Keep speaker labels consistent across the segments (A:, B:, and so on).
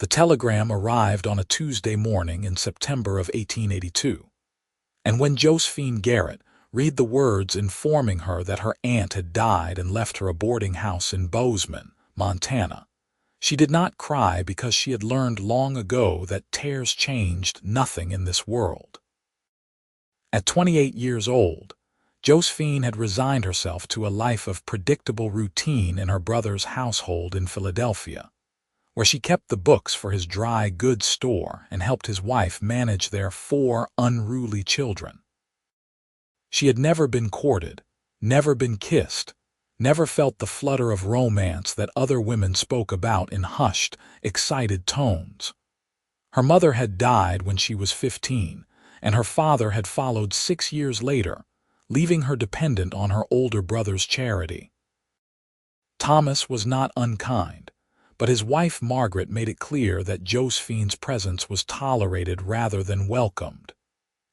A: The telegram arrived on a Tuesday morning in September of 1882, and when Josephine Garrett read the words informing her that her aunt had died and left her a boarding house in Bozeman, Montana, she did not cry because she had learned long ago that tears changed nothing in this world. At 28 years old, Josephine had resigned herself to a life of predictable routine in her brother's household in Philadelphia, where she kept the books for his dry goods store and helped his wife manage their 4 unruly children. She had never been courted, never been kissed, never felt the flutter of romance that other women spoke about in hushed, excited tones. Her mother had died when she was 15, and her father had followed 6 years later, leaving her dependent on her older brother's charity. Thomas was not unkind, but his wife Margaret made it clear that Josephine's presence was tolerated rather than welcomed,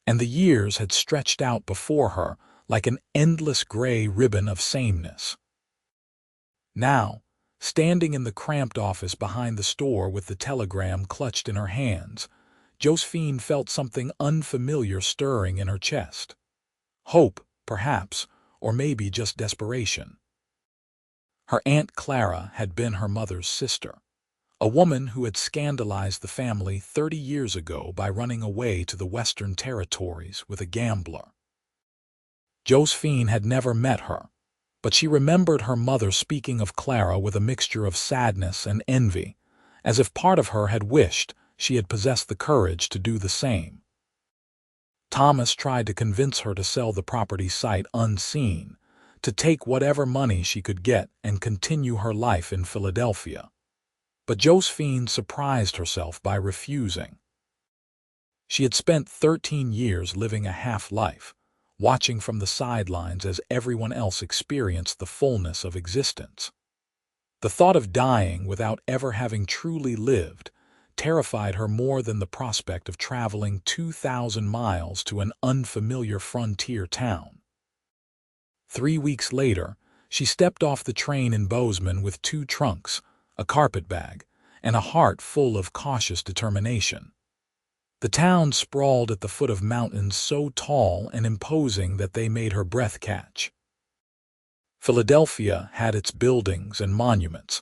A: and the years had stretched out before her like an endless gray ribbon of sameness. Now, standing in the cramped office behind the store with the telegram clutched in her hands, Josephine felt something unfamiliar stirring in her chest. Hope, perhaps, or maybe just desperation. Her Aunt Clara had been her mother's sister, a woman who had scandalized the family 30 years ago by running away to the Western Territories with a gambler. Josephine had never met her, but she remembered her mother speaking of Clara with a mixture of sadness and envy, as if part of her had wished she had possessed the courage to do the same. Thomas tried to convince her to sell the property sight unseen, to take whatever money she could get and continue her life in Philadelphia. But Josephine surprised herself by refusing. She had spent 13 years living a half-life, watching from the sidelines as everyone else experienced the fullness of existence. The thought of dying without ever having truly lived terrified her more than the prospect of traveling 2,000 miles to an unfamiliar frontier town. 3 weeks later, she stepped off the train in Bozeman with 2 trunks, a carpet bag, and a heart full of cautious determination. The town sprawled at the foot of mountains so tall and imposing that they made her breath catch. Philadelphia had its buildings and monuments,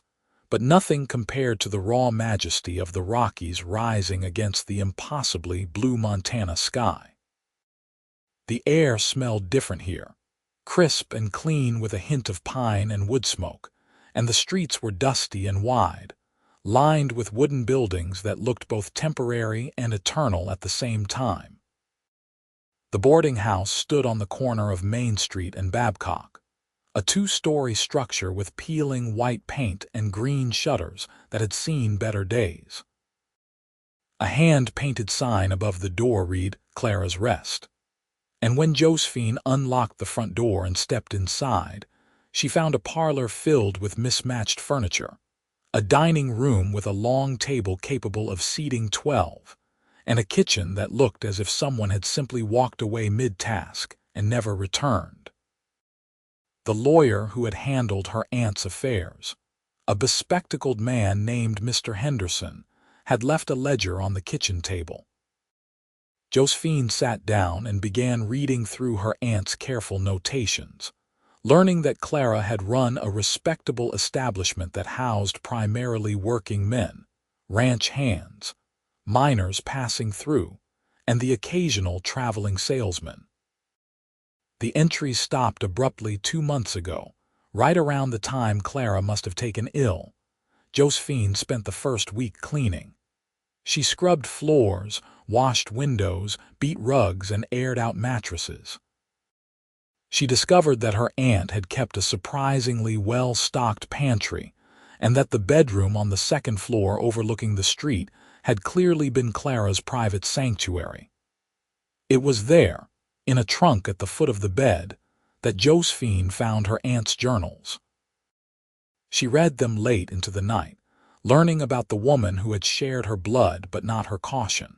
A: but nothing compared to the raw majesty of the Rockies rising against the impossibly blue Montana sky. The air smelled different here, crisp and clean with a hint of pine and wood smoke, and the streets were dusty and wide, lined with wooden buildings that looked both temporary and eternal at the same time. The boarding house stood on the corner of Main Street and Babcock, a 2-story structure with peeling white paint and green shutters that had seen better days. A hand-painted sign above the door read, "Clara's Rest," and when Josephine unlocked the front door and stepped inside, she found a parlor filled with mismatched furniture, a dining room with a long table capable of seating 12, and a kitchen that looked as if someone had simply walked away mid-task and never returned. The lawyer who had handled her aunt's affairs, a bespectacled man named Mr. Henderson, had left a ledger on the kitchen table. Josephine sat down and began reading through her aunt's careful notations, learning that Clara had run a respectable establishment that housed primarily working men, ranch hands, miners passing through, and the occasional traveling salesman. The entry stopped abruptly 2 months ago, right around the time Clara must have taken ill. Josephine spent the first week cleaning. She scrubbed floors, washed windows, beat rugs, and aired out mattresses. She discovered that her aunt had kept a surprisingly well-stocked pantry, and that the bedroom on the 2nd floor overlooking the street had clearly been Clara's private sanctuary. It was there, in a trunk at the foot of the bed, that Josephine found her aunt's journals. She read them late into the night, learning about the woman who had shared her blood but not her caution.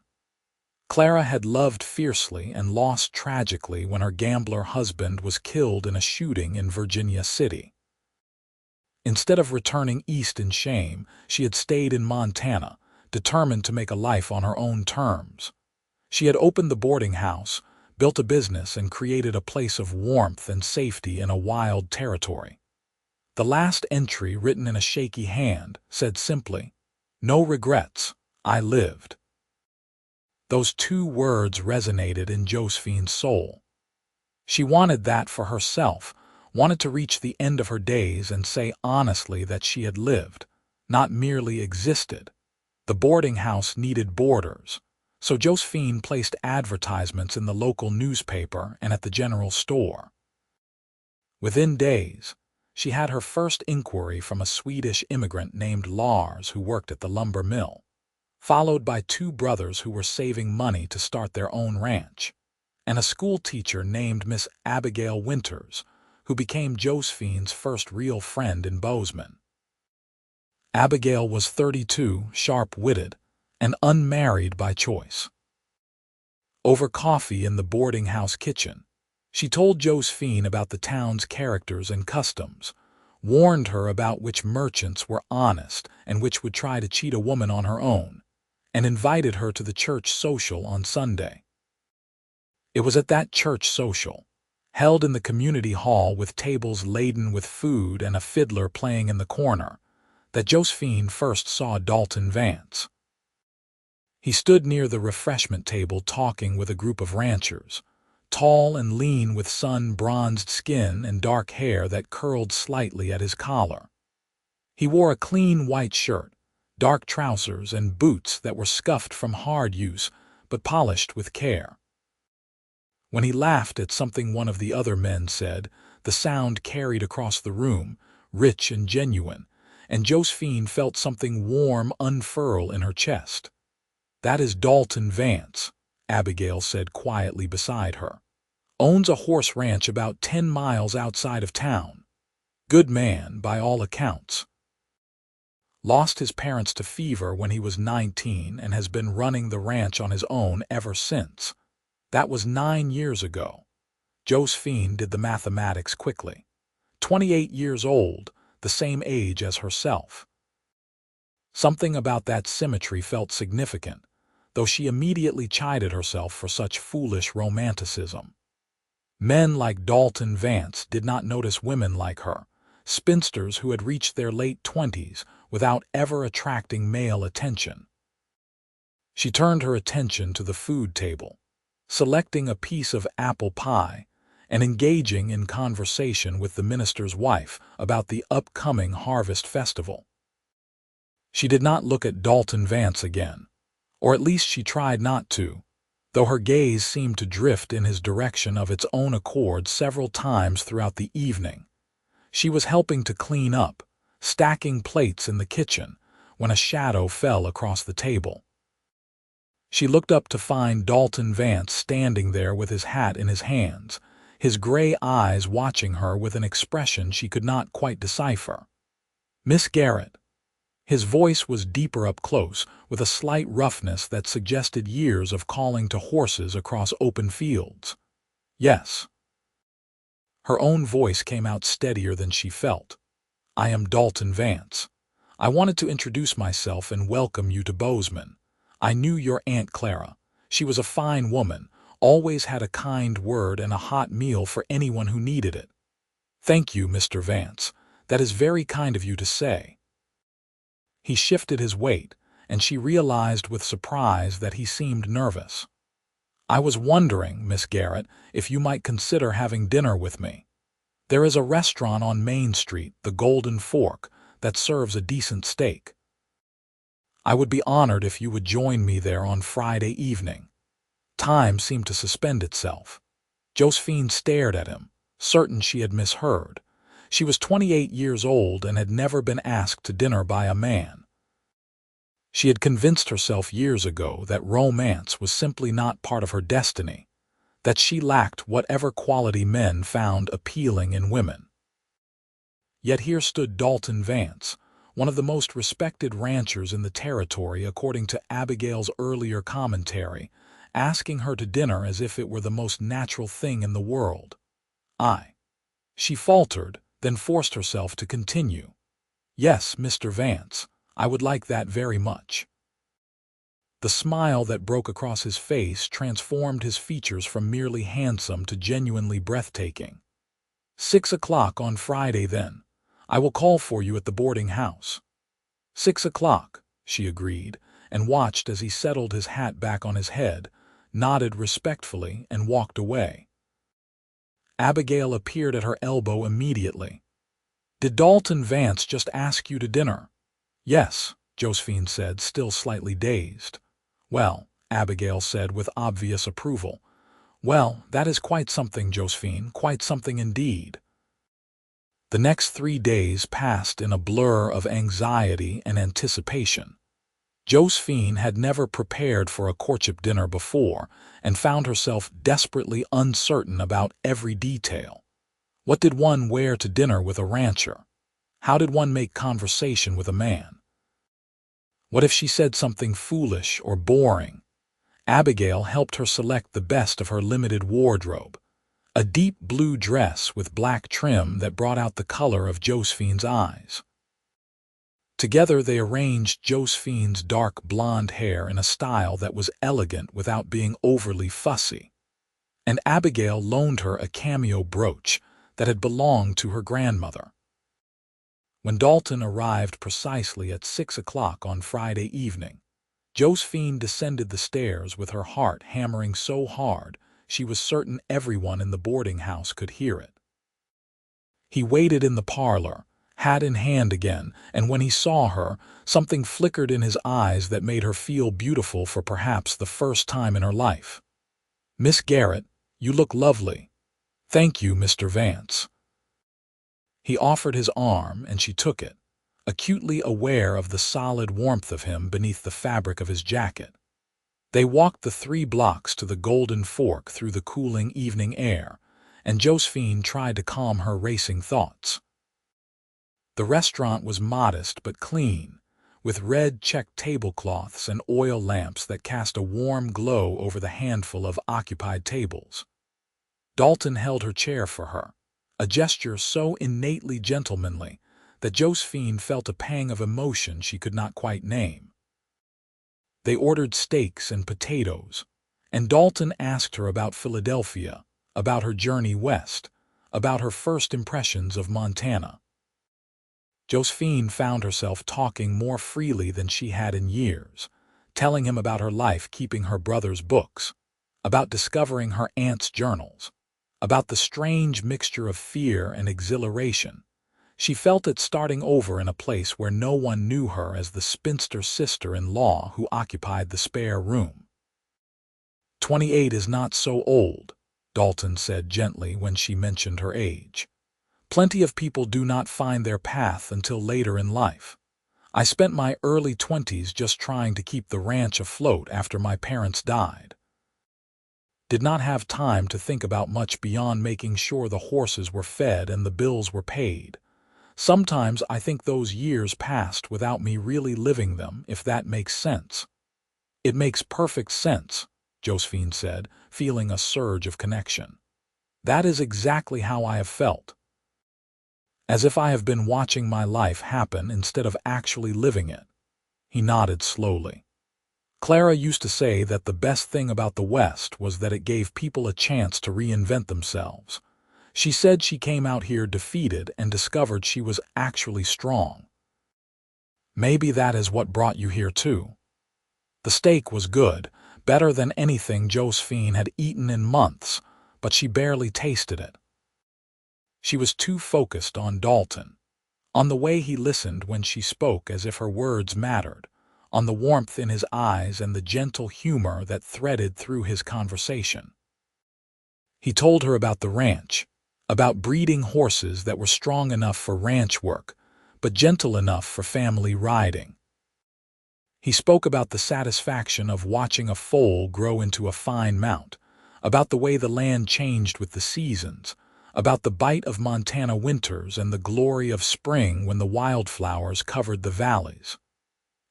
A: Clara had loved fiercely and lost tragically when her gambler husband was killed in a shooting in Virginia City. Instead of returning east in shame, she had stayed in Montana, determined to make a life on her own terms. She had opened the boarding house, built a business, and created a place of warmth and safety in a wild territory. The last entry, written in a shaky hand, said simply, "No regrets, I lived." Those two words resonated in Josephine's soul. She wanted that for herself, wanted to reach the end of her days and say honestly that she had lived, not merely existed. The boarding house needed boarders, so Josephine placed advertisements in the local newspaper and at the general store. Within days, she had her first inquiry from a Swedish immigrant named Lars who worked at the lumber mill, followed by two brothers who were saving money to start their own ranch, and a school teacher named Miss Abigail Winters, who became Josephine's first real friend in Bozeman. Abigail was 32, sharp-witted, and unmarried by choice. Over coffee in the boarding house kitchen, she told Josephine about the town's characters and customs, warned her about which merchants were honest and which would try to cheat a woman on her own, and invited her to the church social on Sunday. It was at that church social, held in the community hall with tables laden with food and a fiddler playing in the corner, that Josephine first saw Dalton Vance. He stood near the refreshment table talking with a group of ranchers, tall and lean with sun-bronzed skin and dark hair that curled slightly at his collar. He wore a clean white shirt, dark trousers, and boots that were scuffed from hard use but polished with care. When he laughed at something one of the other men said, the sound carried across the room, rich and genuine, and Josephine felt something warm unfurl in her chest. "That is Dalton Vance," Abigail said quietly beside her. "Owns a horse ranch about 10 miles outside of town. Good man, by all accounts. Lost his parents to fever when he was 19 and has been running the ranch on his own ever since. That was 9 years ago." Josephine did the mathematics quickly. 28 years old, the same age as herself. Something about that symmetry felt significant, though she immediately chided herself for such foolish romanticism. Men like Dalton Vance did not notice women like her, spinsters who had reached their late 20s without ever attracting male attention. She turned her attention to the food table, selecting a piece of apple pie and engaging in conversation with the minister's wife about the upcoming harvest festival. She did not look at Dalton Vance again, or at least she tried not to, though her gaze seemed to drift in his direction of its own accord several times throughout the evening. She was helping to clean up, stacking plates in the kitchen, when a shadow fell across the table. She looked up to find Dalton Vance standing there with his hat in his hands, his gray eyes watching her with an expression she could not quite decipher. "Miss Garrett." His voice was deeper up close, with a slight roughness that suggested years of calling to horses across open fields. "Yes." Her own voice came out steadier than she felt. "I am Dalton Vance. I wanted to introduce myself and welcome you to Bozeman. I knew your Aunt Clara. She was a fine woman, always had a kind word and a hot meal for anyone who needed it." "Thank you, Mr. Vance. That is very kind of you to say." He shifted his weight, and she realized with surprise that he seemed nervous. "I was wondering, Miss Garrett, if you might consider having dinner with me. There is a restaurant on Main Street, the Golden Fork, that serves a decent steak. I would be honored if you would join me there on Friday evening." Time seemed to suspend itself. Josephine stared at him, certain she had misheard. She was 28 years old and had never been asked to dinner by a man. She had convinced herself years ago that romance was simply not part of her destiny, that she lacked whatever quality men found appealing in women. Yet here stood Dalton Vance, one of the most respected ranchers in the territory according to Abigail's earlier commentary, asking her to dinner as if it were the most natural thing in the world. She faltered, then forced herself to continue. "Yes, Mr. Vance, I would like that very much." The smile that broke across his face transformed his features from merely handsome to genuinely breathtaking. 6 o'clock on Friday, then. I will call for you at the boarding house. 6 o'clock, she agreed, and watched as he settled his hat back on his head, nodded respectfully, and walked away. Abigail appeared at her elbow immediately. "Did Dalton Vance just ask you to dinner?" "Yes," Josephine said, still slightly dazed. "Well," Abigail said with obvious approval. "Well, that is quite something, Josephine, quite something indeed." The next 3 days passed in a blur of anxiety and anticipation. Josephine had never prepared for a courtship dinner before and found herself desperately uncertain about every detail. What did one wear to dinner with a rancher? How did one make conversation with a man? What if she said something foolish or boring? Abigail helped her select the best of her limited wardrobe, a deep blue dress with black trim that brought out the color of Josephine's eyes. Together they arranged Josephine's dark blonde hair in a style that was elegant without being overly fussy, and Abigail loaned her a cameo brooch that had belonged to her grandmother. When Dalton arrived precisely at 6 o'clock on Friday evening, Josephine descended the stairs with her heart hammering so hard she was certain everyone in the boarding house could hear it. He waited in the parlor, hat in hand again, and when he saw her, something flickered in his eyes that made her feel beautiful for perhaps the first time in her life. "Miss Garrett, you look lovely." "Thank you, Mr. Vance." He offered his arm, and she took it, acutely aware of the solid warmth of him beneath the fabric of his jacket. They walked the 3 blocks to the Golden Fork through the cooling evening air, and Josephine tried to calm her racing thoughts. The restaurant was modest but clean, with red checked tablecloths and oil lamps that cast a warm glow over the handful of occupied tables. Dalton held her chair for her, a gesture so innately gentlemanly that Josephine felt a pang of emotion she could not quite name. They ordered steaks and potatoes, and Dalton asked her about Philadelphia, about her journey west, about her first impressions of Montana. Josephine found herself talking more freely than she had in years, telling him about her life keeping her brother's books, about discovering her aunt's journals, about the strange mixture of fear and exhilaration. She felt it starting over in a place where no one knew her as the spinster sister-in-law who occupied the spare room. 28 is not so old, Dalton said gently when she mentioned her age. Plenty of people do not find their path until later in life. I spent my early 20s just trying to keep the ranch afloat after my parents died. Did not have time to think about much beyond making sure the horses were fed and the bills were paid. Sometimes I think those years passed without me really living them, if that makes sense. It makes perfect sense, Josephine said, feeling a surge of connection. That is exactly how I have felt. As if I have been watching my life happen instead of actually living it. He nodded slowly. Clara used to say that the best thing about the West was that it gave people a chance to reinvent themselves. She said she came out here defeated and discovered she was actually strong. Maybe that is what brought you here too. The steak was good, better than anything Josephine had eaten in months, but she barely tasted it. She was too focused on Dalton, on the way he listened when she spoke as if her words mattered, on the warmth in his eyes and the gentle humor that threaded through his conversation. He told her about the ranch, about breeding horses that were strong enough for ranch work, but gentle enough for family riding. He spoke about the satisfaction of watching a foal grow into a fine mount, about the way the land changed with the seasons, about the bite of Montana winters and the glory of spring when the wildflowers covered the valleys.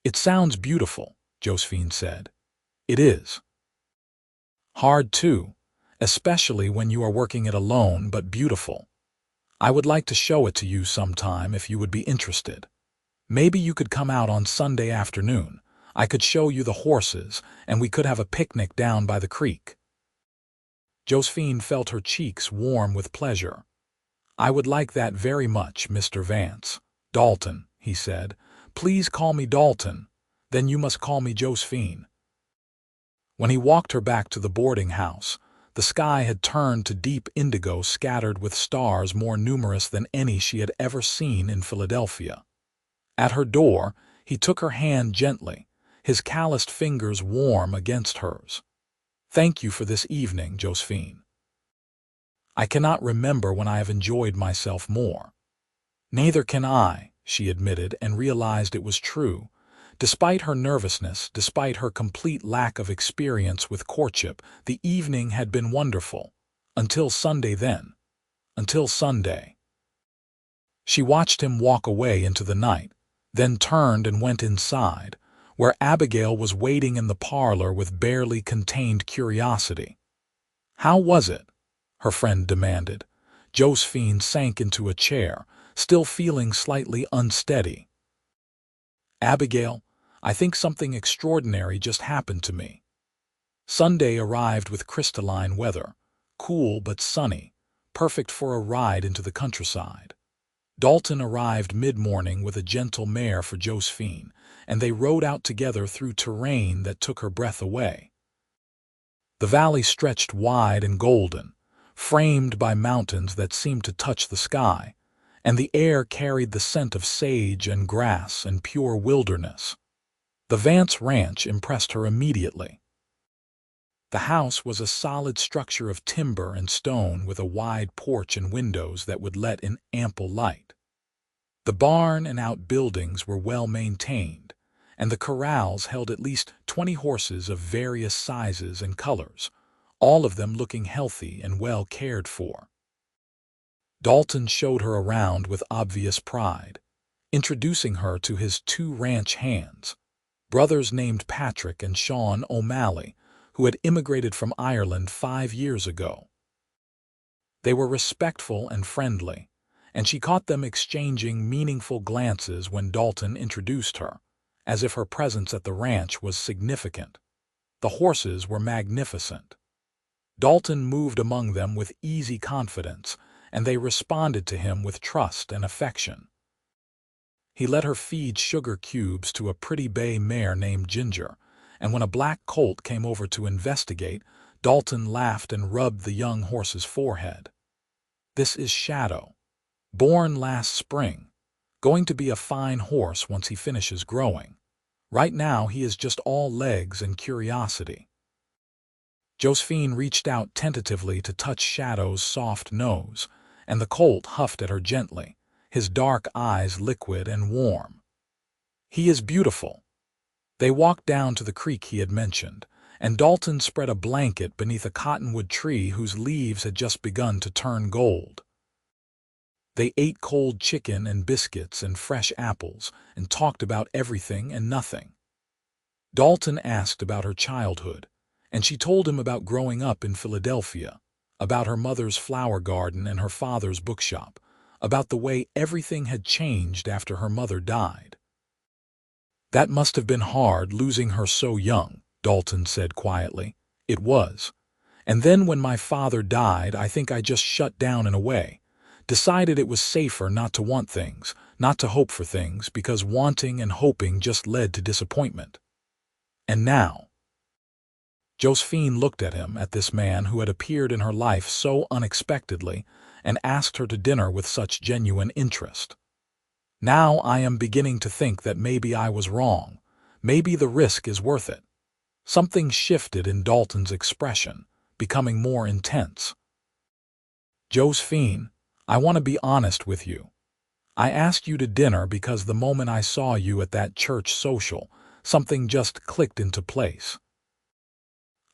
A: It sounds beautiful, Josephine said. It is. Hard too, especially when you are working it alone, but beautiful. I would like to show it to you sometime if you would be interested. Maybe you could come out on Sunday afternoon. I could show you the horses, and we could have a picnic down by the creek." Josephine felt her cheeks warm with pleasure. "I would like that very much, Mr. Vance." "Dalton," he said. "Please call me Dalton. Then you must call me Josephine." When he walked her back to the boarding house, the sky had turned to deep indigo scattered with stars more numerous than any she had ever seen in Philadelphia. At her door, he took her hand gently, his calloused fingers warm against hers. "Thank you for this evening, Josephine. I cannot remember when I have enjoyed myself more." "Neither can I," she admitted, and realized it was true. Despite her nervousness, despite her complete lack of experience with courtship, the evening had been wonderful. Until Sunday then. Until Sunday. She watched him walk away into the night, then turned and went inside, where Abigail was waiting in the parlor with barely contained curiosity. "How was it?" her friend demanded. Josephine sank into a chair, still feeling slightly unsteady. "Abigail, I think something extraordinary just happened to me." Sunday arrived with crystalline weather, cool but sunny, perfect for a ride into the countryside. Dalton arrived mid-morning with a gentle mare for Josephine, and they rode out together through terrain that took her breath away. The valley stretched wide and golden, framed by mountains that seemed to touch the sky, and the air carried the scent of sage and grass and pure wilderness. The Vance ranch impressed her immediately. The house was a solid structure of timber and stone with a wide porch and windows that would let in ample light. The barn and outbuildings were well maintained, and the corrals held at least 20 horses of various sizes and colors, all of them looking healthy and well cared for. Dalton showed her around with obvious pride, introducing her to his 2 ranch hands, brothers named Patrick and Sean O'Malley, who had immigrated from Ireland 5 years ago. They were respectful and friendly, and she caught them exchanging meaningful glances when Dalton introduced her, as if her presence at the ranch was significant. The horses were magnificent. Dalton moved among them with easy confidence, and they responded to him with trust and affection. He let her feed sugar cubes to a pretty bay mare named Ginger, and when a black colt came over to investigate, Dalton laughed and rubbed the young horse's forehead. "This is Shadow, born last spring, going to be a fine horse once he finishes growing. Right now he is just all legs and curiosity." Josephine reached out tentatively to touch Shadow's soft nose, and the colt huffed at her gently, his dark eyes liquid and warm. "He is beautiful." They walked down to the creek he had mentioned, and Dalton spread a blanket beneath a cottonwood tree whose leaves had just begun to turn gold. They ate cold chicken and biscuits and fresh apples and talked about everything and nothing. Dalton asked about her childhood, and she told him about growing up in Philadelphia, about her mother's flower garden and her father's bookshop, about the way everything had changed after her mother died. "That must have been hard, losing her so young," Dalton said quietly. "It was. And then when my father died, I think I just shut down in a way, decided it was safer not to want things, not to hope for things, because wanting and hoping just led to disappointment. And now—" Josephine looked at him, at this man who had appeared in her life so unexpectedly and asked her to dinner with such genuine interest. "Now I am beginning to think that maybe I was wrong. Maybe the risk is worth it." Something shifted in Dalton's expression, becoming more intense. "Josephine, I want to be honest with you. I asked you to dinner because the moment I saw you at that church social, something just clicked into place.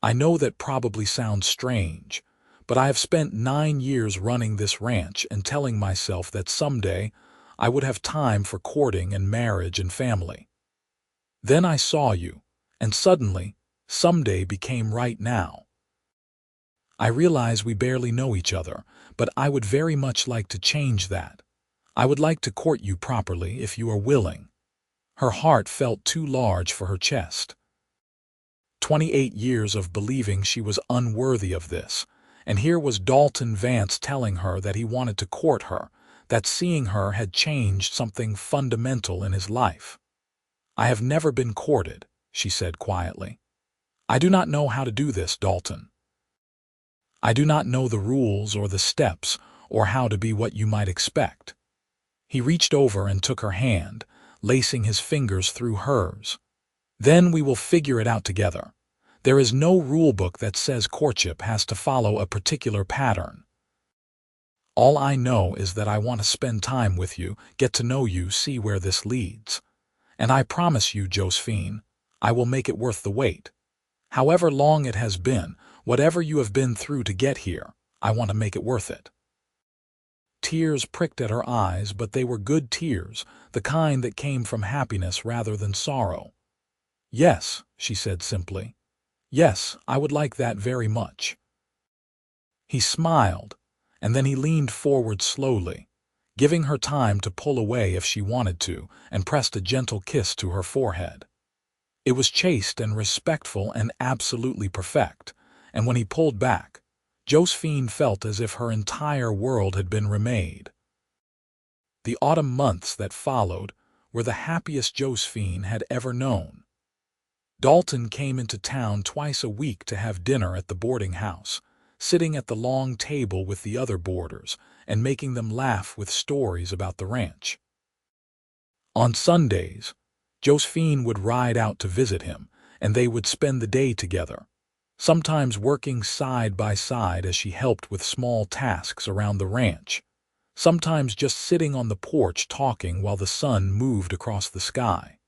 A: I know that probably sounds strange, but I have spent 9 years running this ranch and telling myself that someday I would have time for courting and marriage and family. Then I saw you, and suddenly, someday became right now. I realize we barely know each other, but I would very much like to change that. I would like to court you properly if you are willing." Her heart felt too large for her chest. 28 years of believing she was unworthy of this, and here was Dalton Vance telling her that he wanted to court her, that seeing her had changed something fundamental in his life. "I have never been courted," she said quietly. "I do not know how to do this, Dalton. I do not know the rules or the steps or how to be what you might expect." He reached over and took her hand, lacing his fingers through hers. "Then we will figure it out together. There is no rule book that says courtship has to follow a particular pattern. All I know is that I want to spend time with you, get to know you, see where this leads. And I promise you, Josephine, I will make it worth the wait. However long it has been, whatever you have been through to get here, I want to make it worth it." Tears pricked at her eyes, but they were good tears, the kind that came from happiness rather than sorrow. "Yes," she said simply. "Yes, I would like that very much." He smiled, and then he leaned forward slowly, giving her time to pull away if she wanted to, and pressed a gentle kiss to her forehead. It was chaste and respectful and absolutely perfect, and when he pulled back, Josephine felt as if her entire world had been remade. The autumn months that followed were the happiest Josephine had ever known. Dalton came into town twice a week to have dinner at the boarding house, sitting at the long table with the other boarders and making them laugh with stories about the ranch. On Sundays, Josephine would ride out to visit him, and they would spend the day together, sometimes working side by side as she helped with small tasks around the ranch, sometimes just sitting on the porch talking while the sun moved across the sky.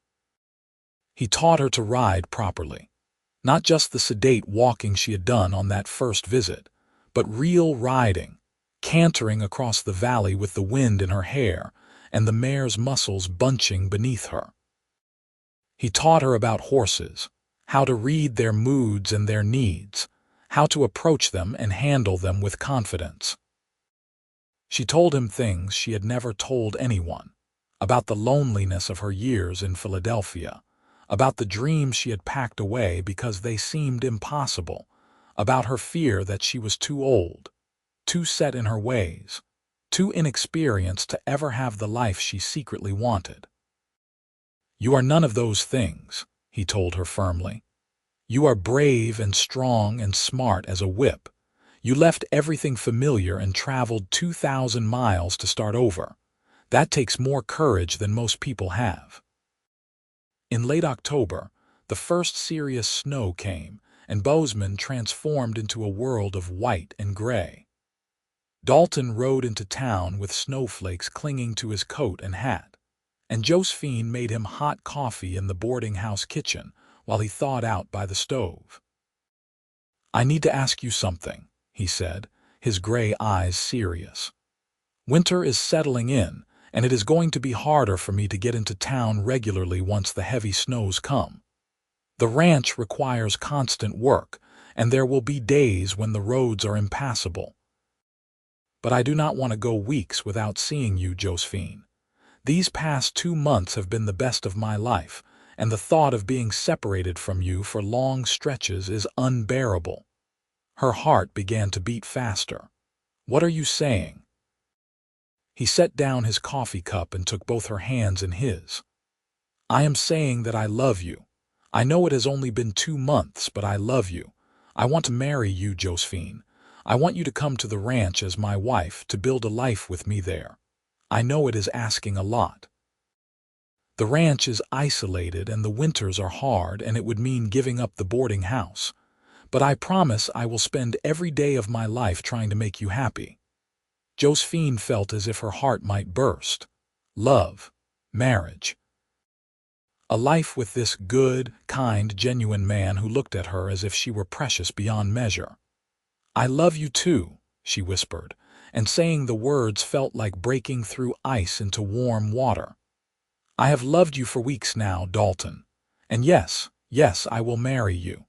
A: He taught her to ride properly, not just the sedate walking she had done on that first visit, but real riding, cantering across the valley with the wind in her hair and the mare's muscles bunching beneath her. He taught her about horses, how to read their moods and their needs, how to approach them and handle them with confidence. She told him things she had never told anyone, about the loneliness of her years in Philadelphia, about the dreams she had packed away because they seemed impossible, about her fear that she was too old, too set in her ways, too inexperienced to ever have the life she secretly wanted. "You are none of those things," he told her firmly. "You are brave and strong and smart as a whip. You left everything familiar and traveled 2,000 miles to start over. That takes more courage than most people have." In late October, the first serious snow came, and Bozeman transformed into a world of white and gray. Dalton rode into town with snowflakes clinging to his coat and hat, and Josephine made him hot coffee in the boarding house kitchen while he thawed out by the stove. "I need to ask you something," he said, his gray eyes serious. "Winter is settling in, and it is going to be harder for me to get into town regularly once the heavy snows come. The ranch requires constant work, and there will be days when the roads are impassable. But I do not want to go weeks without seeing you, Josephine. These past 2 months have been the best of my life, and the thought of being separated from you for long stretches is unbearable." Her heart began to beat faster. "What are you saying?" He set down his coffee cup and took both her hands in his. "I am saying that I love you. I know it has only been 2 months, but I love you. I want to marry you, Josephine. I want you to come to the ranch as my wife, to build a life with me there. I know it is asking a lot. The ranch is isolated and the winters are hard, and it would mean giving up the boarding house. But I promise I will spend every day of my life trying to make you happy." Josephine felt as if her heart might burst. Love, marriage. A life with this good, kind, genuine man who looked at her as if she were precious beyond measure. "I love you too," she whispered, and saying the words felt like breaking through ice into warm water. "I have loved you for weeks now, Dalton. And yes, yes, I will marry you."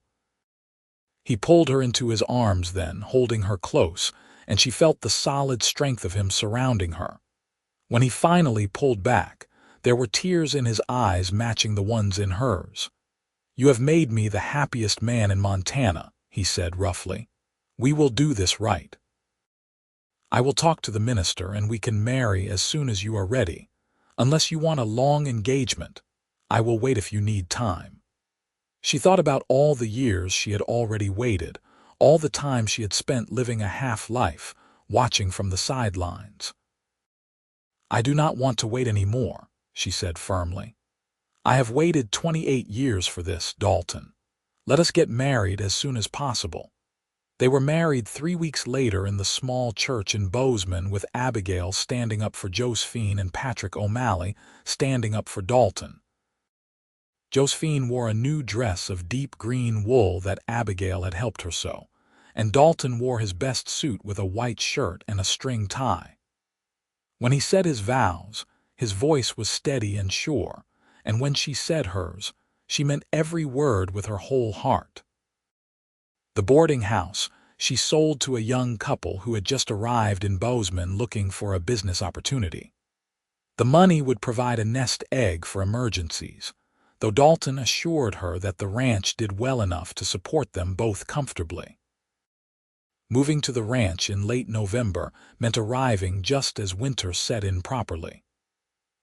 A: He pulled her into his arms then, holding her close, and she felt the solid strength of him surrounding her. When he finally pulled back, There were tears in his eyes matching the ones in hers. "You have made me the happiest man in Montana," he said roughly. "We will do this right. I will talk to the minister and we can marry as soon as you are ready. Unless you want a long engagement, I will wait if you need time." She thought about all the years she had already waited, all the time she had spent living a half-life, watching from the sidelines. "I do not want to wait any more," she said firmly. "I have waited 28 years for this, Dalton. Let us get married as soon as possible." They were married 3 weeks later in the small church in Bozeman, with Abigail standing up for Josephine and Patrick O'Malley standing up for Dalton. Josephine wore a new dress of deep green wool that Abigail had helped her sew, and Dalton wore his best suit with a white shirt and a string tie. When he said his vows, his voice was steady and sure, and when she said hers, she meant every word with her whole heart. The boarding house she sold to a young couple who had just arrived in Bozeman looking for a business opportunity. The money would provide a nest egg for emergencies, though Dalton assured her that the ranch did well enough to support them both comfortably. Moving to the ranch in late November meant arriving just as winter set in properly.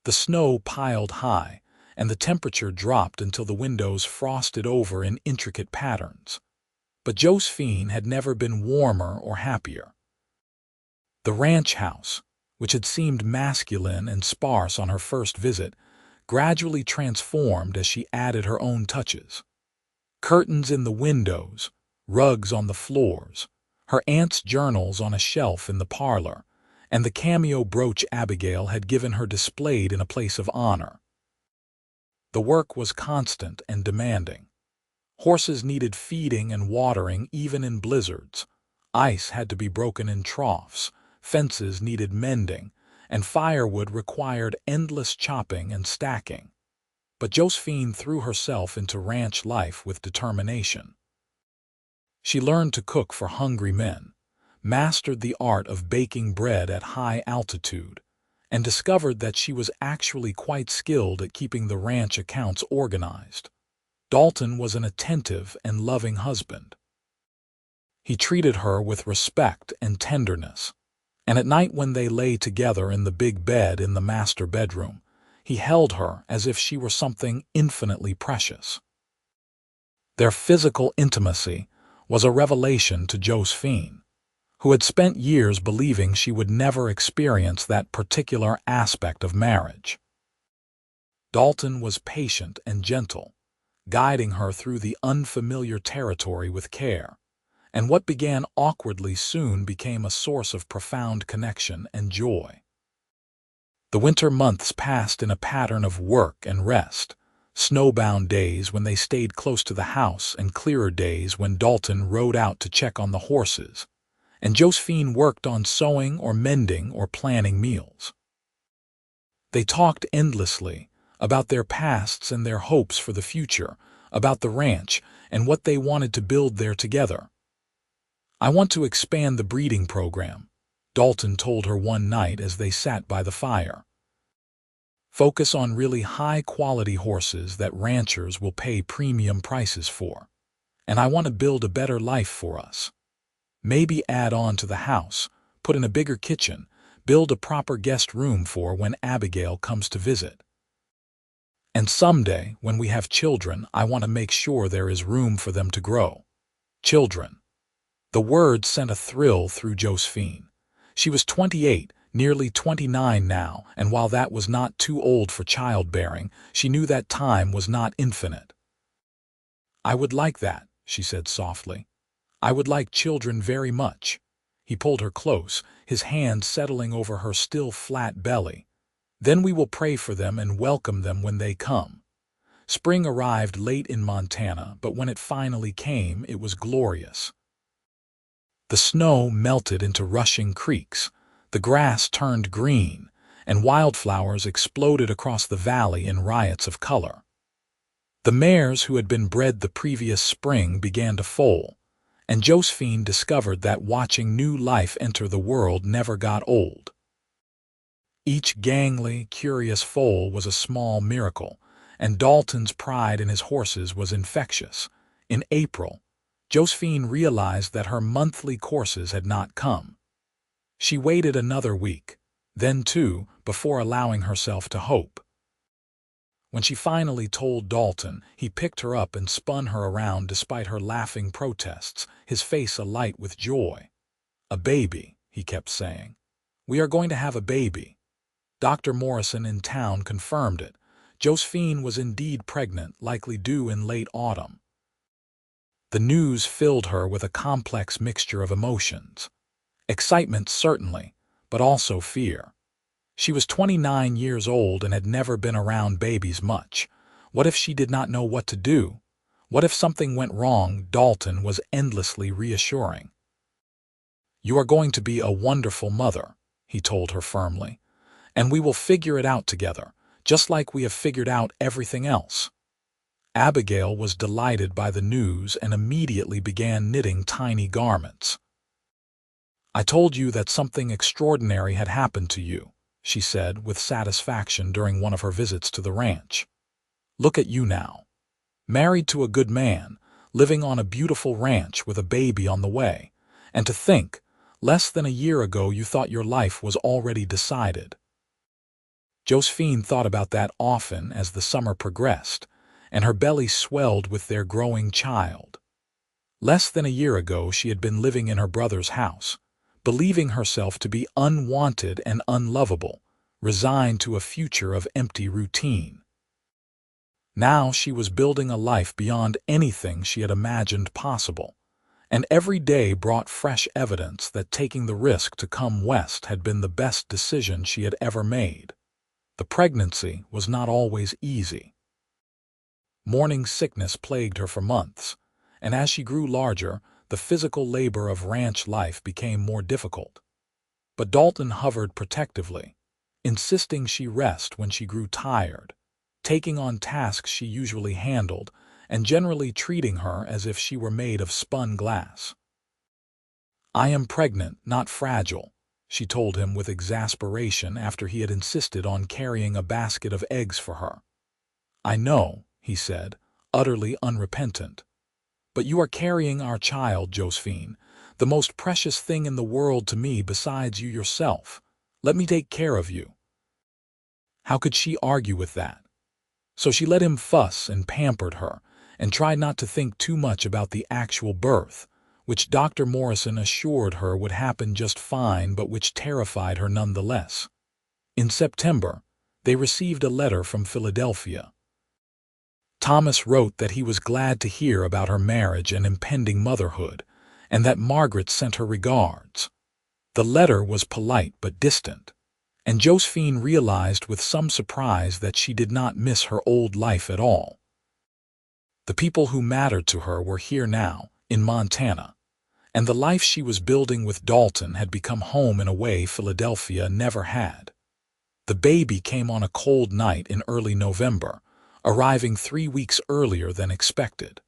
A: The snow piled high, and the temperature dropped until the windows frosted over in intricate patterns. But Josephine had never been warmer or happier. The ranch house, which had seemed masculine and sparse on her first visit, gradually transformed as she added her own touches. Curtains in the windows, rugs on the floors, her aunt's journals on a shelf in the parlor, and the cameo brooch Abigail had given her displayed in a place of honor. The work was constant and demanding. Horses needed feeding and watering even in blizzards. Ice had to be broken in troughs, fences needed mending, and firewood required endless chopping and stacking. But Josephine threw herself into ranch life with determination. She learned to cook for hungry men, mastered the art of baking bread at high altitude, and discovered that she was actually quite skilled at keeping the ranch accounts organized. Dalton was an attentive and loving husband. He treated her with respect and tenderness, and at night when they lay together in the big bed in the master bedroom, he held her as if she were something infinitely precious. Their physical intimacy was a revelation to Josephine, who had spent years believing she would never experience that particular aspect of marriage. Dalton was patient and gentle, guiding her through the unfamiliar territory with care, and what began awkwardly soon became a source of profound connection and joy. The winter months passed in a pattern of work and rest, snowbound days when they stayed close to the house and clearer days when Dalton rode out to check on the horses, and Josephine worked on sewing or mending or planning meals. They talked endlessly about their pasts and their hopes for the future, about the ranch and what they wanted to build there together. "I want to expand the breeding program," Dalton told her one night as they sat by the fire. "Focus on really high-quality horses that ranchers will pay premium prices for. And I want to build a better life for us. Maybe add on to the house, put in a bigger kitchen, build a proper guest room for when Abigail comes to visit. And someday, when we have children, I want to make sure there is room for them to grow." Children. The word sent a thrill through Josephine. She was 28, nearly 29 now, and while that was not too old for childbearing, she knew that time was not infinite. "I would like that," she said softly. "I would like children very much." He pulled her close, his hand settling over her still flat belly. "Then we will pray for them and welcome them when they come." Spring arrived late in Montana, but when it finally came, it was glorious. The snow melted into rushing creeks, the grass turned green, and wildflowers exploded across the valley in riots of color. The mares who had been bred the previous spring began to foal, and Josephine discovered that watching new life enter the world never got old. Each gangly, curious foal was a small miracle, and Dalton's pride in his horses was infectious. In April, Josephine realized that her monthly courses had not come. She waited another week, then two, before allowing herself to hope. When she finally told Dalton, he picked her up and spun her around despite her laughing protests, his face alight with joy. "A baby," he kept saying. "We are going to have a baby." Dr. Morrison in town confirmed it. Josephine was indeed pregnant, likely due in late autumn. The news filled her with a complex mixture of emotions. Excitement, certainly, but also fear. She was 29 years old and had never been around babies much. What if she did not know what to do? What if something went wrong? Dalton was endlessly reassuring. "You are going to be a wonderful mother," he told her firmly. "And we will figure it out together, just like we have figured out everything else." Abigail was delighted by the news and immediately began knitting tiny garments. "I told you that something extraordinary had happened to you," she said with satisfaction during one of her visits to the ranch. "Look at you now. Married to a good man, living on a beautiful ranch with a baby on the way. And to think, less than a year ago you thought your life was already decided." Josephine thought about that often as the summer progressed, and her belly swelled with their growing child. Less than a year ago she had been living in her brother's house, believing herself to be unwanted and unlovable, resigned to a future of empty routine. Now she was building a life beyond anything she had imagined possible, and every day brought fresh evidence that taking the risk to come west had been the best decision she had ever made. The pregnancy was not always easy. Morning sickness plagued her for months, and as she grew larger, the physical labor of ranch life became more difficult. But Dalton hovered protectively, insisting she rest when she grew tired, taking on tasks she usually handled, and generally treating her as if she were made of spun glass. "I am pregnant, not fragile," she told him with exasperation after he had insisted on carrying a basket of eggs for her. "I know," he said, utterly unrepentant. "But you are carrying our child, Josephine, the most precious thing in the world to me besides you yourself. Let me take care of you." How could she argue with that? So she let him fuss and pampered her, and tried not to think too much about the actual birth, which Dr. Morrison assured her would happen just fine but which terrified her nonetheless. In September, they received a letter from Philadelphia. Thomas wrote that he was glad to hear about her marriage and impending motherhood, and that Margaret sent her regards. The letter was polite but distant, and Josephine realized with some surprise that she did not miss her old life at all. The people who mattered to her were here now, in Montana, and the life she was building with Dalton had become home in a way Philadelphia never had. The baby came on a cold night in early November, arriving 3 weeks earlier than expected.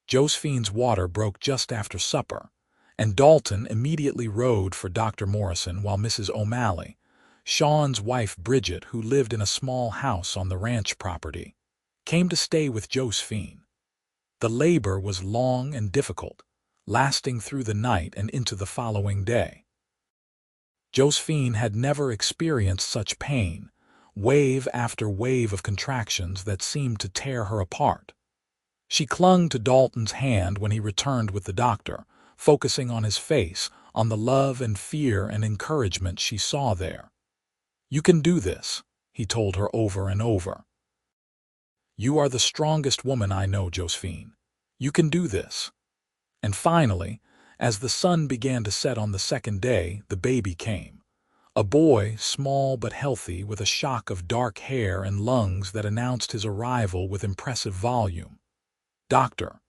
A: Josephine's water broke just after supper, and Dalton immediately rode for Dr. Morrison while Mrs. O'Malley, Sean's wife Bridget, who lived in a small house on the ranch property, came to stay with Josephine. The labor was long and difficult, lasting through the night and into the following day. Josephine had never experienced such pain, wave after wave of contractions that seemed to tear her apart. She clung to Dalton's hand when he returned with the doctor, focusing on his face, on the love and fear and encouragement she saw there. "You can do this," he told her over and over. "You are the strongest woman I know, Josephine. You can do this." And finally, as the sun began to set on the second day, the baby came. A boy, small but healthy, with a shock of dark hair and lungs that announced his arrival with impressive volume. Dr.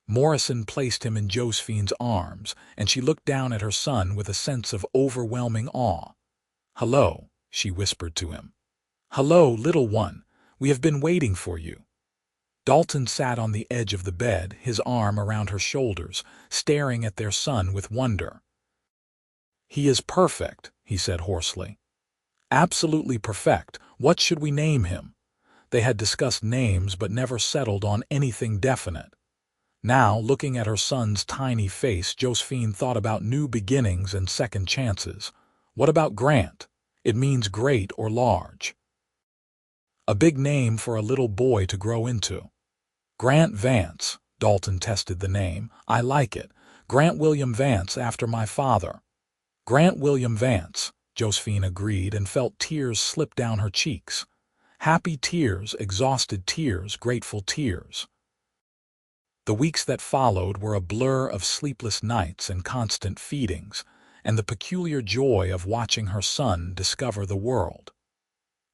A: Morrison placed him in Josephine's arms, and she looked down at her son with a sense of overwhelming awe. "Hello," she whispered to him. "Hello, little one. We have been waiting for you." Dalton sat on the edge of the bed, his arm around her shoulders, staring at their son with wonder. "He is perfect," he said hoarsely. Absolutely perfect. What should we name him? They had discussed names but never settled on anything definite. Now, looking at her son's tiny face, Josephine thought about new beginnings and second chances. What about Grant? It means great or large. A big name for a little boy to grow into. Grant Vance, Dalton tested the name. I like it. Grant William Vance, after my father. Grant William Vance, Josephine agreed and felt tears slip down her cheeks. Happy tears, exhausted tears, grateful tears. The weeks that followed were a blur of sleepless nights and constant feedings, and the peculiar joy of watching her son discover the world.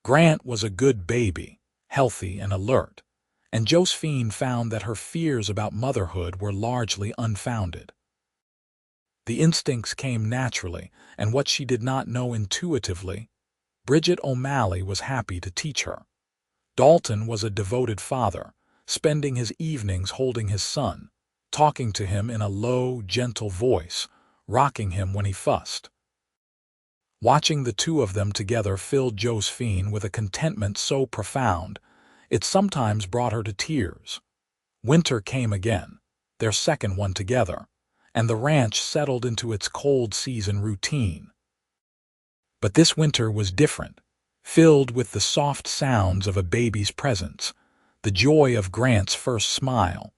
A: Grant was a good baby, healthy and alert, and Josephine found that her fears about motherhood were largely unfounded. The instincts came naturally, and what she did not know intuitively, Bridget O'Malley was happy to teach her. Dalton was a devoted father, spending his evenings holding his son, talking to him in a low, gentle voice, rocking him when he fussed. Watching the two of them together filled Josephine with a contentment so profound, it sometimes brought her to tears. Winter came again, their second one together, and the ranch settled into its cold season routine. But this winter was different, filled with the soft sounds of a baby's presence, the joy of Grant's first smile,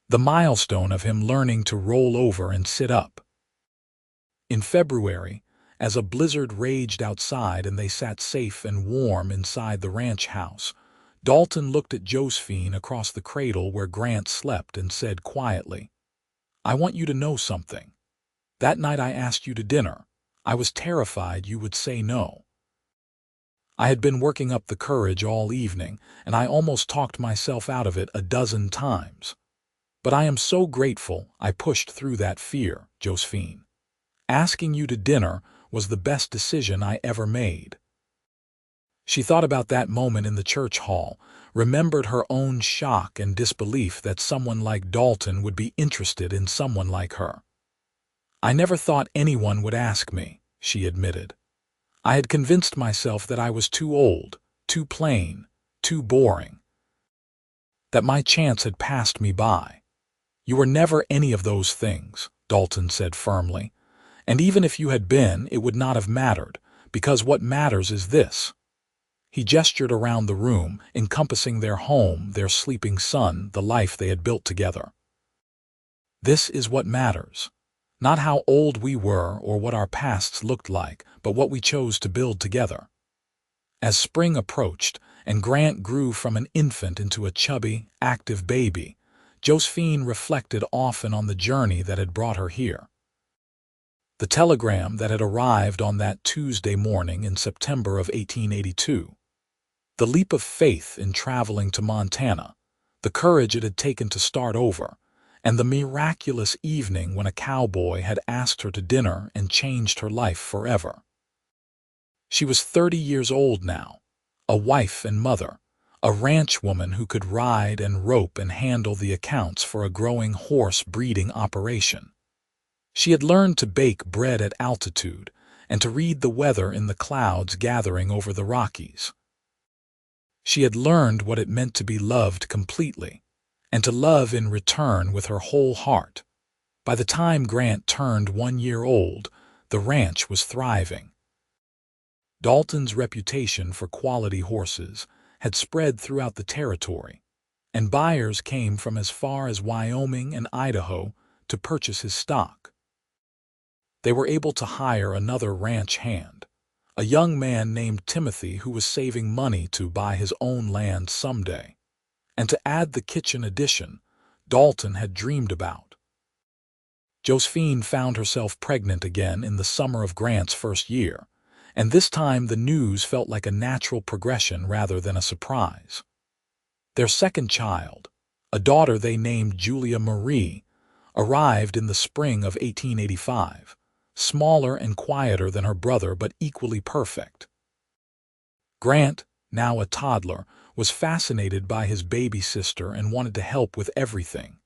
A: the milestone of him learning to roll over and sit up. In February, as a blizzard raged outside and they sat safe and warm inside the ranch house, Dalton looked at Josephine across the cradle where Grant slept and said quietly, I want you to know something. That night I asked you to dinner. I was terrified you would say no. I had been working up the courage all evening, and I almost talked myself out of it a dozen times. But I am so grateful I pushed through that fear, Josephine. Asking you to dinner was the best decision I ever made. She thought about that moment in the church hall, remembered her own shock and disbelief that someone like Dalton would be interested in someone like her. I never thought anyone would ask me, she admitted. I had convinced myself that I was too old, too plain, too boring. That my chance had passed me by. You were never any of those things, Dalton said firmly. And even if you had been, it would not have mattered, because what matters is this. He gestured around the room, encompassing their home, their sleeping son, the life they had built together. This is what matters. Not how old we were or what our pasts looked like, but what we chose to build together. As spring approached, and Grant grew from an infant into a chubby, active baby, Josephine reflected often on the journey that had brought her here. The telegram that had arrived on that Tuesday morning in September of 1882. The leap of faith in traveling to Montana, the courage it had taken to start over, and the miraculous evening when a cowboy had asked her to dinner and changed her life forever. She was 30 years old now, a wife and mother, a ranch woman who could ride and rope and handle the accounts for a growing horse breeding operation. She had learned to bake bread at altitude and to read the weather in the clouds gathering over the Rockies. She had learned what it meant to be loved completely, and to love in return with her whole heart. By the time Grant turned 1 year old, the ranch was thriving. Dalton's reputation for quality horses had spread throughout the territory, and buyers came from as far as Wyoming and Idaho to purchase his stock. They were able to hire another ranch hand, a young man named Timothy who was saving money to buy his own land someday, and to add the kitchen addition Dalton had dreamed about. Josephine found herself pregnant again in the summer of Grant's first year, and this time the news felt like a natural progression rather than a surprise. Their second child, a daughter they named Julia Marie, arrived in the spring of 1885, smaller and quieter than her brother but equally perfect. Grant, now a toddler, was fascinated by his baby sister and wanted to help with everything.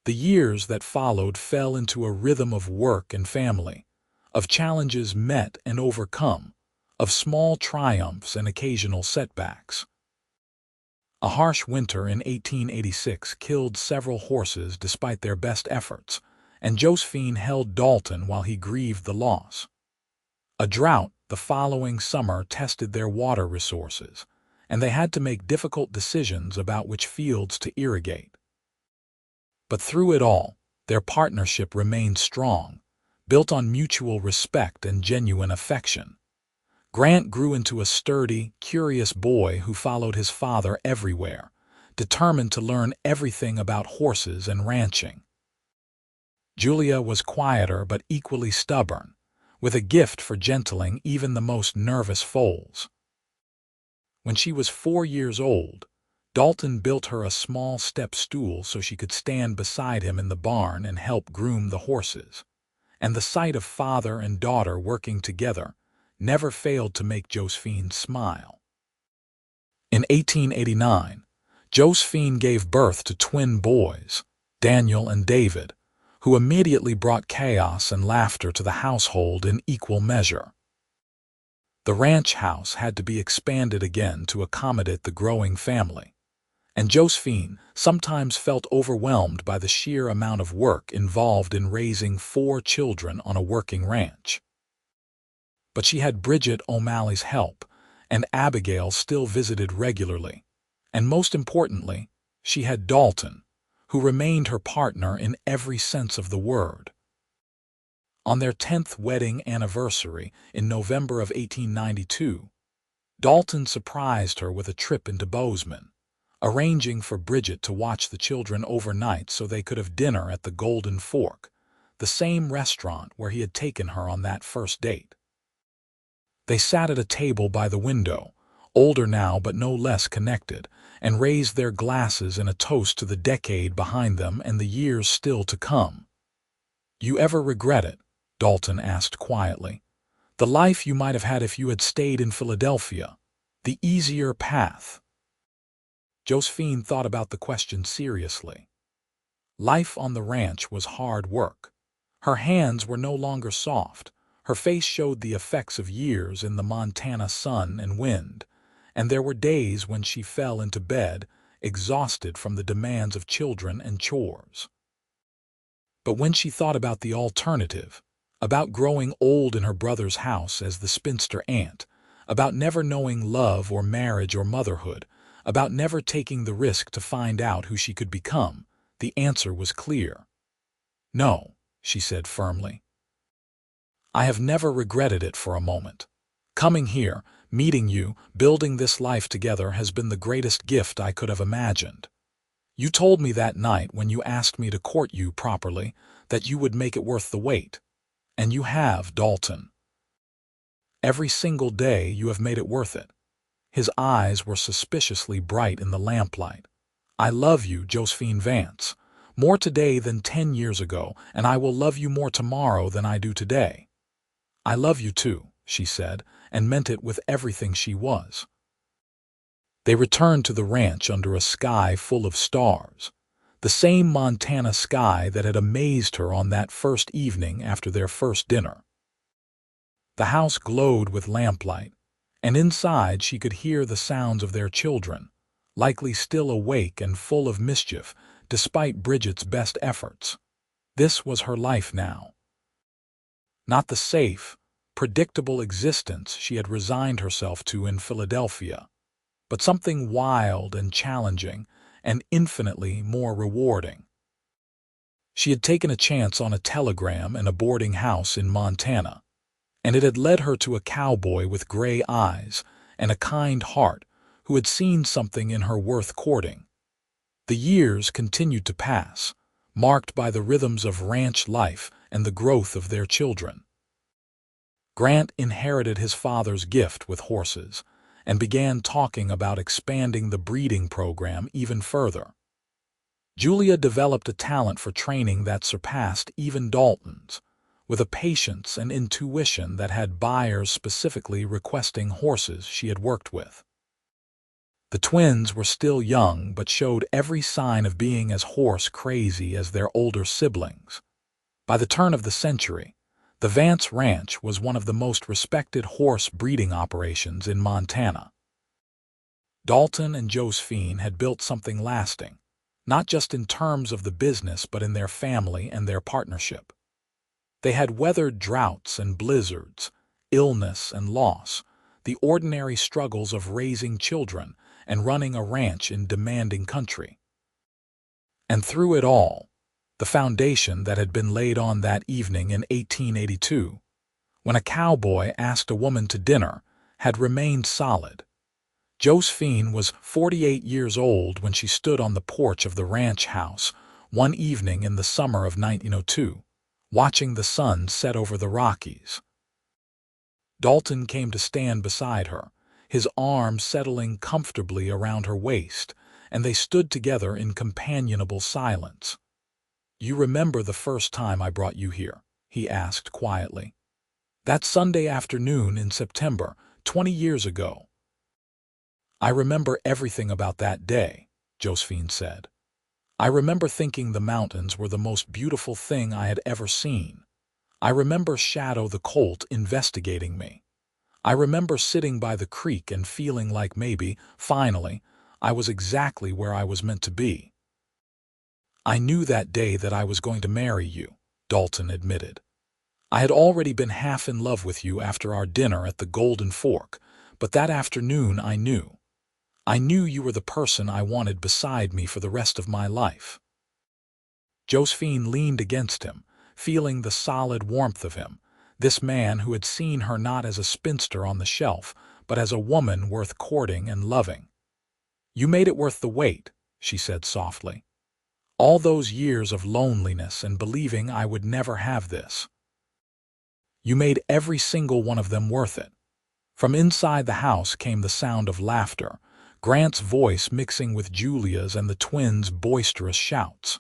A: The years that followed fell into a rhythm of work and family, of challenges met and overcome, of small triumphs and occasional setbacks. A harsh winter in 1886 killed several horses despite their best efforts, and Josephine held Dalton while he grieved the loss. A drought the following summer tested their water resources, and they had to make difficult decisions about which fields to irrigate. But through it all, their partnership remained strong, built on mutual respect and genuine affection. Grant grew into a sturdy, curious boy who followed his father everywhere, determined to learn everything about horses and ranching. Julia was quieter but equally stubborn, with a gift for gentling even the most nervous foals. When she was 4 years old, Dalton built her a small step stool so she could stand beside him in the barn and help groom the horses, and the sight of father and daughter working together never failed to make Josephine smile. In 1889, Josephine gave birth to twin boys, Daniel and David, who immediately brought chaos and laughter to the household in equal measure. The ranch house had to be expanded again to accommodate the growing family, and Josephine sometimes felt overwhelmed by the sheer amount of work involved in raising 4 children on a working ranch. But she had Bridget O'Malley's help, and Abigail still visited regularly, and most importantly, she had Dalton, who remained her partner in every sense of the word. On their 10th wedding anniversary in November of 1892, Dalton surprised her with a trip into Bozeman, arranging for Bridget to watch the children overnight so they could have dinner at the Golden Fork, the same restaurant where he had taken her on that first date. They sat at a table by the window, older now but no less connected, and raised their glasses in a toast to the decade behind them and the years still to come. "You ever regret it?" Dalton asked quietly. "The life you might have had if you had stayed in Philadelphia, the easier path?" Josephine thought about the question seriously. Life on the ranch was hard work. Her hands were no longer soft. Her face showed the effects of years in the Montana sun and wind, and there were days when she fell into bed, exhausted from the demands of children and chores. But when she thought about the alternative, about growing old in her brother's house as the spinster aunt, about never knowing love or marriage or motherhood, about never taking the risk to find out who she could become, the answer was clear. "No," she said firmly. "I have never regretted it for a moment. Coming here, meeting you, building this life together has been the greatest gift I could have imagined. You told me that night when you asked me to court you properly that you would make it worth the wait. And you have, Dalton. Every single day you have made it worth it." His eyes were suspiciously bright in the lamplight. "I love you, Josephine Vance, more today than 10 years ago, and I will love you more tomorrow than I do today." "I love you too," she said, and meant it with everything she was. They returned to the ranch under a sky full of stars, the same Montana sky that had amazed her on that first evening after their first dinner. The house glowed with lamplight, and inside she could hear the sounds of their children, likely still awake and full of mischief, despite Bridget's best efforts. This was her life now. Not the safe, predictable existence she had resigned herself to in Philadelphia, but something wild and challenging and infinitely more rewarding. She had taken a chance on a telegram in a boarding house in Montana, and it had led her to a cowboy with gray eyes and a kind heart who had seen something in her worth courting. The years continued to pass, marked by the rhythms of ranch life and the growth of their children. Grant inherited his father's gift with horses and began talking about expanding the breeding program even further. Julia developed a talent for training that surpassed even Dalton's, with a patience and intuition that had buyers specifically requesting horses she had worked with. The twins were still young but showed every sign of being as horse crazy as their older siblings. By the turn of the century, The Vance Ranch was one of the most respected horse breeding operations in Montana. Dalton and Josephine had built something lasting, not just in terms of the business but in their family and their partnership. They had weathered droughts and blizzards, illness and loss, the ordinary struggles of raising children and running a ranch in demanding country. And through it all, the foundation that had been laid on that evening in 1882, when a cowboy asked a woman to dinner, had remained solid. Josephine was 48 years old when she stood on the porch of the ranch house one evening in the summer of 1902, watching the sun set over the Rockies. Dalton came to stand beside her, his arm settling comfortably around her waist, and they stood together in companionable silence. "You remember the first time I brought you here?" he asked quietly. "That Sunday afternoon in September, 20 years ago." "I remember everything about that day," Josephine said. "I remember thinking the mountains were the most beautiful thing I had ever seen. I remember Shadow the colt investigating me. I remember sitting by the creek and feeling like maybe, finally, I was exactly where I was meant to be." "I knew that day that I was going to marry you," Dalton admitted. "I had already been half in love with you after our dinner at the Golden Fork, but that afternoon I knew. I knew you were the person I wanted beside me for the rest of my life." Josephine leaned against him, feeling the solid warmth of him, this man who had seen her not as a spinster on the shelf, but as a woman worth courting and loving. "You made it worth the wait," she said softly. "All those years of loneliness and believing I would never have this. You made every single one of them worth it." From inside the house came the sound of laughter, Grant's voice mixing with Julia's and the twins' boisterous shouts.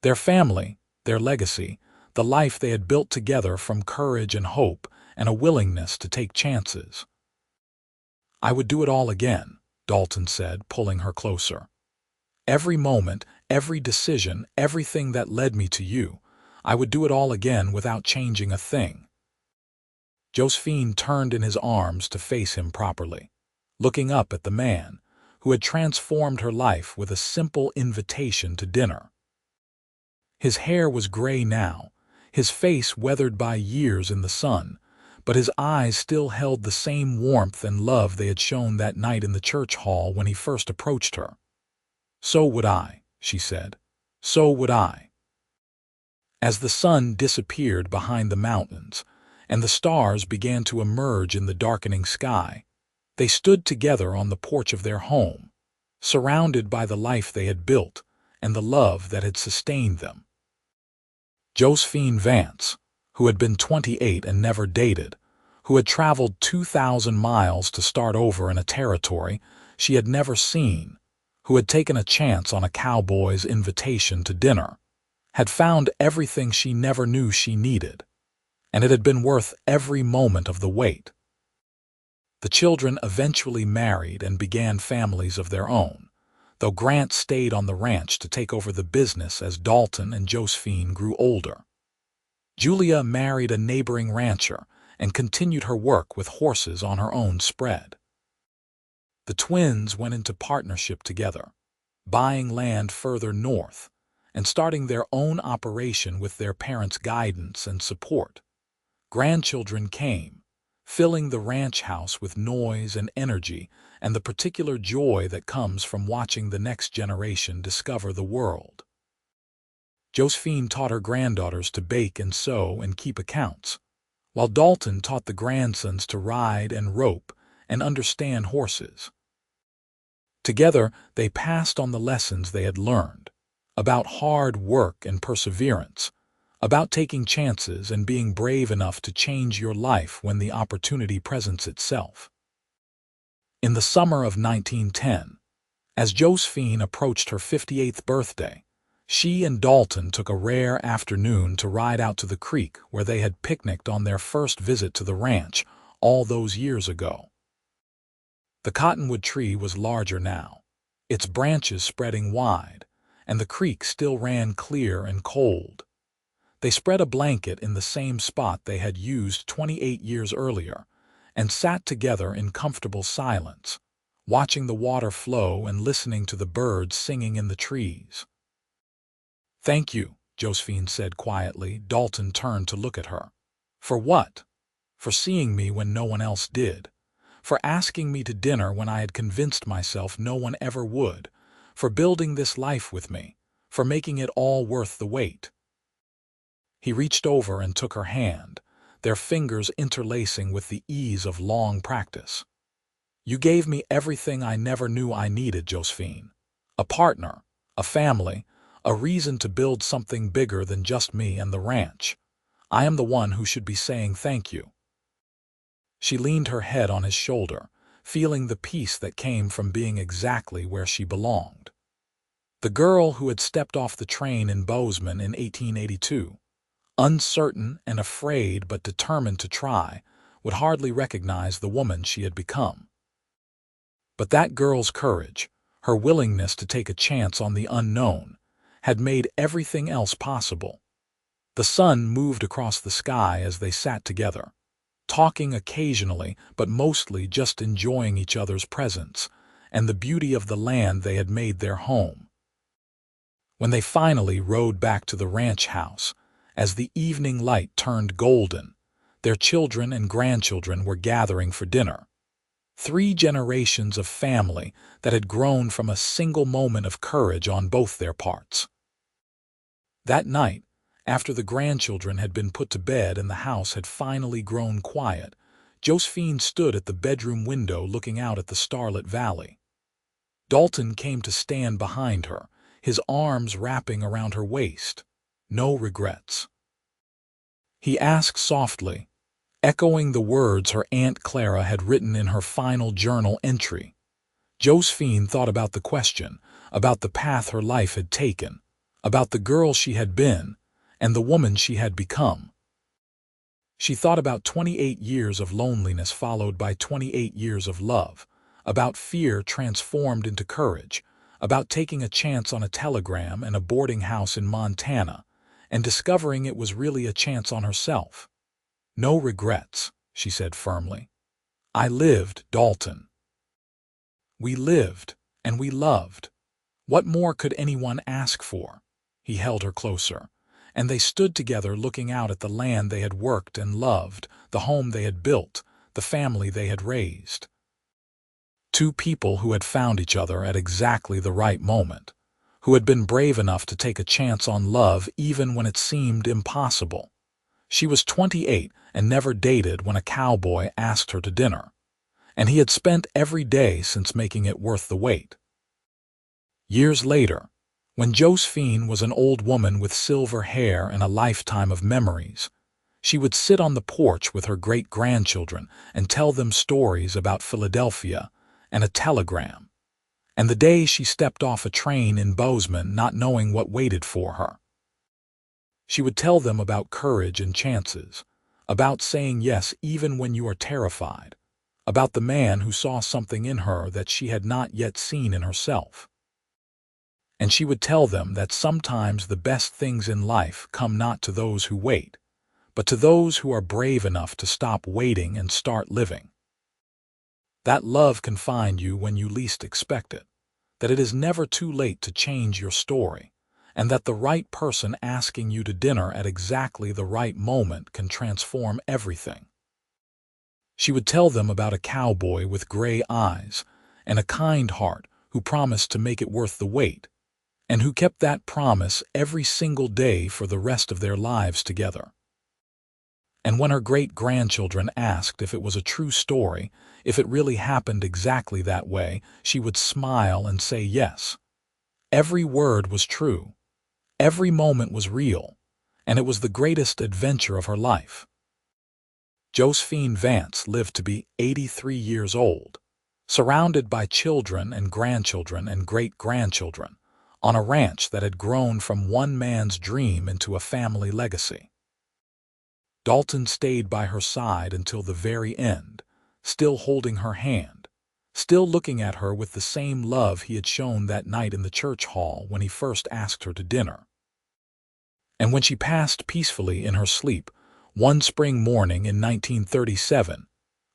A: Their family, their legacy, the life they had built together from courage and hope and a willingness to take chances. "I would do it all again," Dalton said, pulling her closer. "Every moment, every decision, everything that led me to you, I would do it all again without changing a thing." Josephine turned in his arms to face him properly, looking up at the man who had transformed her life with a simple invitation to dinner. His hair was gray now, his face weathered by years in the sun, but his eyes still held the same warmth and love they had shown that night in the church hall when he first approached her. "So would I," she said. "So would I." As the sun disappeared behind the mountains, and the stars began to emerge in the darkening sky, they stood together on the porch of their home, surrounded by the life they had built and the love that had sustained them. Josephine Vance, who had been 28 and never dated, who had traveled 2,000 miles to start over in a territory she had never seen, who had taken a chance on a cowboy's invitation to dinner, had found everything she never knew she needed, and it had been worth every moment of the wait. The children eventually married and began families of their own, though Grant stayed on the ranch to take over the business as Dalton and Josephine grew older. Julia married a neighboring rancher and continued her work with horses on her own spread. The twins went into partnership together, buying land further north and starting their own operation with their parents' guidance and support. Grandchildren came, filling the ranch house with noise and energy and the particular joy that comes from watching the next generation discover the world. Josephine taught her granddaughters to bake and sew and keep accounts, while Dalton taught the grandsons to ride and rope and understand horses. Together, they passed on the lessons they had learned, about hard work and perseverance, about taking chances and being brave enough to change your life when the opportunity presents itself. In the summer of 1910, as Josephine approached her 58th birthday, she and Dalton took a rare afternoon to ride out to the creek where they had picnicked on their first visit to the ranch all those years ago. The cottonwood tree was larger now, its branches spreading wide, and the creek still ran clear and cold. They spread a blanket in the same spot they had used 28 years earlier and sat together in comfortable silence, watching the water flow and listening to the birds singing in the trees. "Thank you," Josephine said quietly. Dalton turned to look at her. "For what?" "For seeing me when no one else did. For asking me to dinner when I had convinced myself no one ever would. For building this life with me. For making it all worth the wait." He reached over and took her hand, their fingers interlacing with the ease of long practice. "You gave me everything I never knew I needed, Josephine. A partner, a family, a reason to build something bigger than just me and the ranch. I am the one who should be saying thank you." She leaned her head on his shoulder, feeling the peace that came from being exactly where she belonged. The girl who had stepped off the train in Bozeman in 1882, uncertain and afraid but determined to try, would hardly recognize the woman she had become. But that girl's courage, her willingness to take a chance on the unknown, had made everything else possible. The sun moved across the sky as they sat together, talking occasionally but mostly just enjoying each other's presence and the beauty of the land they had made their home. When they finally rode back to the ranch house, as the evening light turned golden, their children and grandchildren were gathering for dinner. 3 generations of family that had grown from a single moment of courage on both their parts. That night, after the grandchildren had been put to bed and the house had finally grown quiet, Josephine stood at the bedroom window looking out at the starlit valley. Dalton came to stand behind her, his arms wrapping around her waist. "No regrets?" he asked softly, echoing the words her Aunt Clara had written in her final journal entry. Josephine thought about the question, about the path her life had taken, about the girl she had been, and the woman she had become. She thought about 28 years of loneliness followed by 28 years of love, about fear transformed into courage, about taking a chance on a telegram and a boarding house in Montana, and discovering it was really a chance on herself. "No regrets," she said firmly. "I lived, Dalton. We lived, and we loved. What more could anyone ask for?" He held her closer, and they stood together looking out at the land they had worked and loved, the home they had built, the family they had raised. 2 people who had found each other at exactly the right moment, who had been brave enough to take a chance on love even when it seemed impossible. She was 28 and never dated when a cowboy asked her to dinner, and he had spent every day since making it worth the wait. Years later, when Josephine was an old woman with silver hair and a lifetime of memories, she would sit on the porch with her great-grandchildren and tell them stories about Philadelphia and a telegram, and the day she stepped off a train in Bozeman not knowing what waited for her. She would tell them about courage and chances, about saying yes even when you are terrified, about the man who saw something in her that she had not yet seen in herself. And she would tell them that sometimes the best things in life come not to those who wait, but to those who are brave enough to stop waiting and start living. That love can find you when you least expect it, that it is never too late to change your story, and that the right person asking you to dinner at exactly the right moment can transform everything. She would tell them about a cowboy with gray eyes and a kind heart who promised to make it worth the wait, and who kept that promise every single day for the rest of their lives together. And when her great-grandchildren asked if it was a true story, if it really happened exactly that way, she would smile and say yes. Every word was true. Every moment was real, and it was the greatest adventure of her life. Josephine Vance lived to be 83 years old, surrounded by children and grandchildren and great-grandchildren, on a ranch that had grown from one man's dream into a family legacy. Dalton stayed by her side until the very end, still holding her hand, still looking at her with the same love he had shown that night in the church hall when he first asked her to dinner. And when she passed peacefully in her sleep, one spring morning in 1937,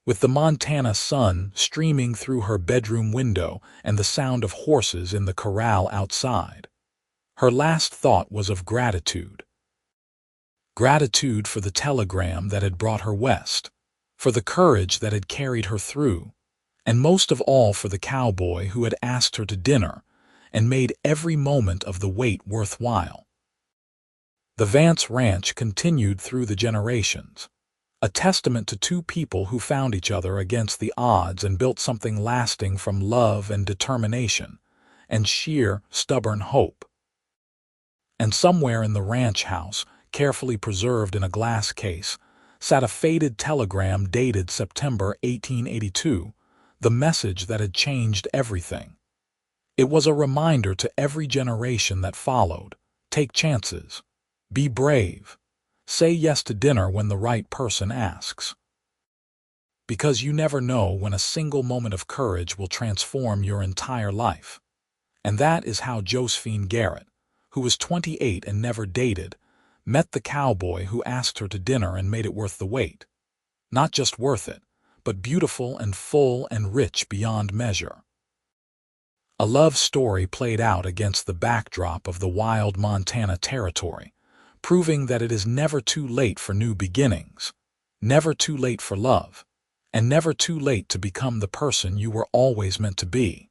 A: with the Montana sun streaming through her bedroom window and the sound of horses in the corral outside, her last thought was of gratitude. Gratitude for the telegram that had brought her west, for the courage that had carried her through, and most of all for the cowboy who had asked her to dinner and made every moment of the wait worthwhile. The Vance Ranch continued through the generations, a testament to two people who found each other against the odds and built something lasting from love and determination and sheer, stubborn hope. And somewhere in the ranch house, carefully preserved in a glass case, sat a faded telegram dated September 1882, the message that had changed everything. It was a reminder to every generation that followed: take chances, be brave, say yes to dinner when the right person asks. Because you never know when a single moment of courage will transform your entire life. And that is how Josephine Garrett, who was 28 and never dated, met the cowboy who asked her to dinner and made it worth the wait. Not just worth it, but beautiful and full and rich beyond measure. A love story played out against the backdrop of the wild Montana territory, proving that it is never too late for new beginnings, never too late for love, and never too late to become the person you were always meant to be.